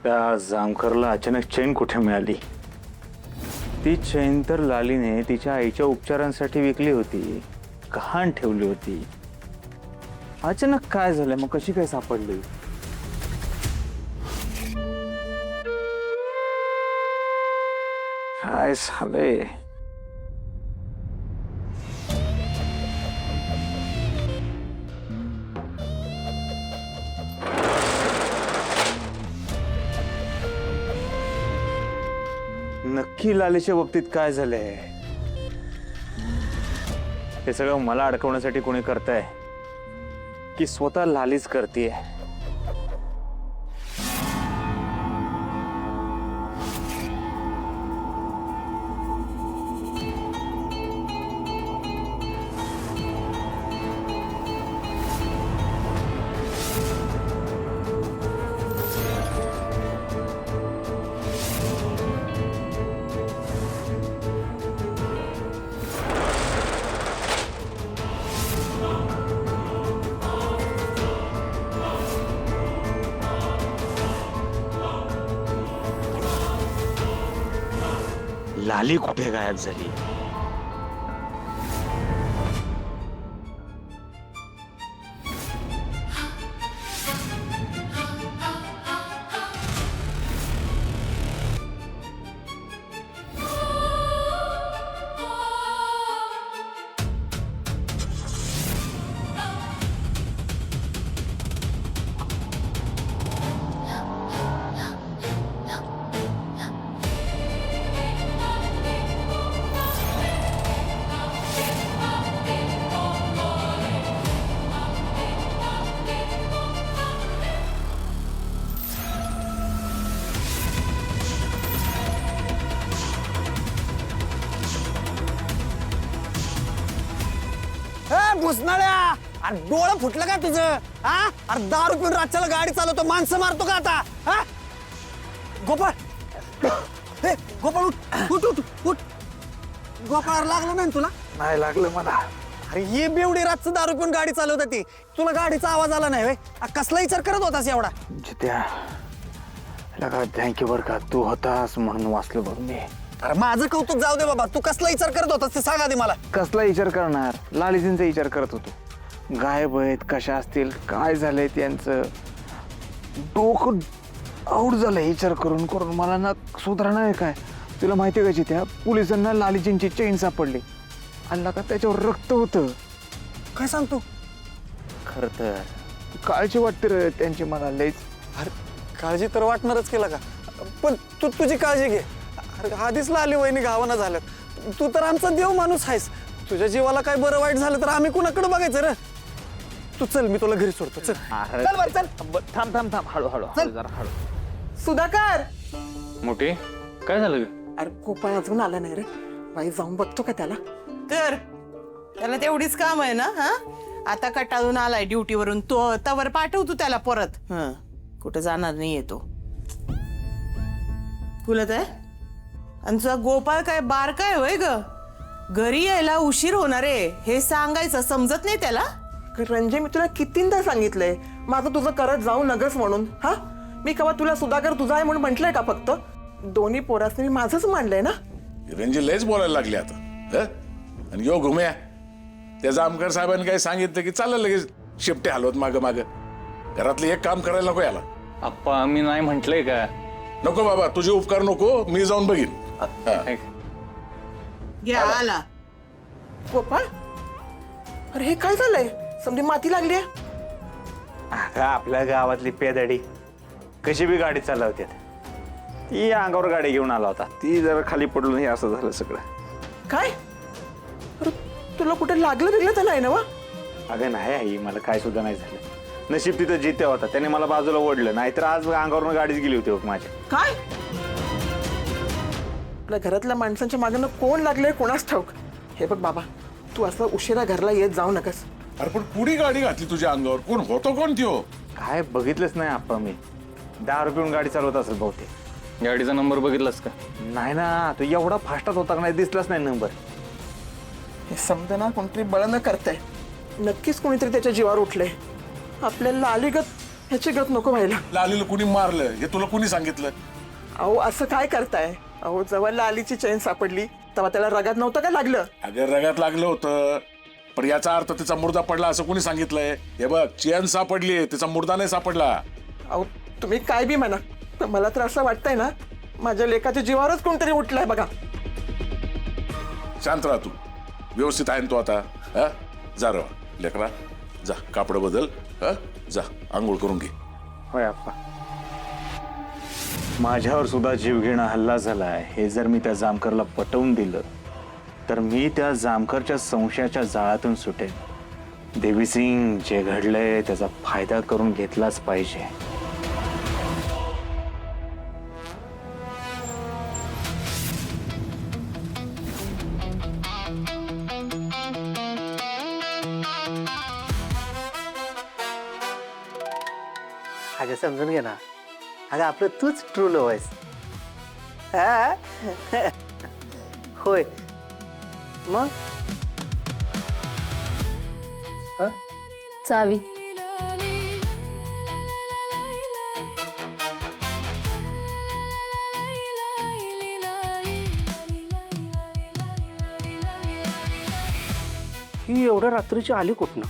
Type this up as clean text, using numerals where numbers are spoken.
त्या जामकरला अचानक चैन कुठे मिळाली? ती चैन तर लालीने तिच्या आईच्या उपचारांसाठी विकली होती, गहाण ठेवली होती. अचानक काय झालं मग? कशी काय सापडली? काय झालंय? नक्की लालीच्या बाबतीत काय झालंय? हे सगळं मला अडकवण्यासाठी कोणी करताय की स्वतः लालीच करतेय? लाली कुठे गायब झाली? घुसणाऱ्या, अरे डोळं फुटलं का तुझं? हा, अरे दारू पिऊन रातच्याला गाडी चालवतो, माणसं मारतो का आता? हा, गोपाळ, हे गोपाळ उठ उठ उठ उठ. गोपाळ लागलं नाही तुला? नाही लागलं मला. अरे ये बेवडी रातचं दारू पिऊन गाडी चालवत ती, तुला गाडीचा आवाज आला नाही? कसला विचार करत होतास एवढा? जित्या लगा थँक्यू बर का, तू होतास म्हणून वाचलो बघ मी. अरे माझं कौतुक जाऊ दे बाबा, तू कसला विचार करत होतास ते सांग आधी मला. कसला विचार करणार? लालीजींचा विचार करत होतो. गायब आहेत, कशा असतील, काय झालंय त्यांचं. डोकं आऊट झालं विचार करून करून. मला ना सुधारणा आहे काय. तुला माहिती आहे का जित्या, पोलिसांना लालीजींची चैन सापडली. अल्ला का त्याच्यावर रक्त होतं. काय सांगतो? खरं तर काळजी वाटते रे त्यांची मला लईच. अरे काळजी तर वाटणारच केला का, पण तू तुझी काळजी घे. अरे आधीच लाली वहिनी गावाना झाल्यात, तू तर आमचा देव माणूस आहेस. तुझ्या जीवाला काय बरं वाईट झालं तर आम्ही कुणाकडे बघायचं रे? तू चल, मी तुला घरी सोडतो. चल चल बरं, चल. थांब थांब थांब, हळू हळू हळू जरा हळू. सुधाकर, मोठी काय झालं? अरे गोपाळ अजून आला नाही रे. बाई जाऊन बघतो का त्याला? तर त्याला तेवढीच काम आहे ना? हा, आता कटाळून आलाय ड्युटीवरून, तो तवर पाठवतो त्याला परत. हा, कुठं जाणार नाही येतो. फुलत आहे. आणि तुझा गोपाळ काय बार काय होय ग? घरी यायला उशीर होणार आहे हे सांगायचं समजत नाही त्याला? रंजे, मी तुला कितींदा सांगितलंय माझं तुझं करत जाऊ नगस म्हणून. हा, मी कवा तुला सुधाकर तुझा आहे म्हणून म्हटलंय का? फक्त दोन्ही पोरासनी मी माझंच मांडलंय ना. रंजी लयच बोलायला लागली आता. आणि यो घुम्या, त्या जामकर साहेबांनी काही सांगितलं की चाललं लगेच शेपटे हलवत माग माग. घरातलं एक काम करायला नको याला. आप्पा मी नाही म्हंटलय का? नको बाबा, तुझे उपकार नको, मी जाऊन बघीन. घ्या आला. गोपाळ, अरे हे काय झालंय? समधी माती लागली आहे. आपल्या गावातली पेदडी कशी बी गाडी चालवतात. ती अंगावर गाडी घेऊन आला होता, ती जरा खाली पडून हे असं झालं सगळं. काय? अरे तुला कुठे लागलं बिगलं तर नाही ना? वा, अगं नाही आई, मला काय सुद्धा नाही झालं. नशीब तिथं जित्या होता, त्याने मला बाजूला ओढलं, नाहीतर आज अंगावरून गाडीच गेली होती बघ माझ्या. काय? आपल्या घरातल्या माणसांच्या मागनं कोण लागलंय कोणास ठाऊक. हे बघ बाबा, तू असं उशिरा घरला येत जाऊ नकस. अरे पण पुढी गाडी घातली तुझ्या अंगावर, कोण होतो कोण त्यो? काय बघितलंच नाही आप्पा मी. 10 रुपये गाडी चालवत असेल बहुतेक. गाडीचा नंबर बघितलास का? नाही ना, तो एवढा फास्टात होता का नाही, दिसलाच नाही नंबर. हे समजा ना कोणतरी बळ न करताय. नक्कीच कोणीतरी त्याच्या जीवावर उठलंय. आपल्याला आलीगत ह्याची गत नको व्हायला. लालीला कुणी मारलं हे तुला कुणी सांगितलं? अहो असं काय करताय? अहो जेव्हा लालीची चेन सापडली तेव्हा त्याला रगात नव्हतं का लागलं? अगं रगात लागलं होतं, पण याचा अर्थ तिचा मुर्दा पडला असं कुणी सांगितलंय? हे बघ, चेन सापडली, तिचा मुर्दा नाही सापडला. अहो तुम्ही काय बी म्हणा, पण मला तर असं वाटतंय ना, माझ्या लेकाच्या जीवावरच कोणतरी उठलाय बघा. शांत राहा तू, व्यवस्थित आहे ना तू आता? हा, जा रे लेकरा, जा कापड बदल, हा, जा आंघोळ करून घे. होय आप्पा, माझ्यावर सुद्धा जीवघेणा हल्ला झालाय हे जर मी त्या जामकरला पटवून दिलं तर मी त्या जामकरच्या संशयाच्या जाळातून सुटेन. देवीसिंग, जे घडलंय त्याचा फायदा करून घेतलाच पाहिजे. अगं समजून घे ना, अगं आपलं तूच ट्रू लव्ह आहेस. हा? होय मग चावी. ही एवढ्या रात्रीची आली कुठनं?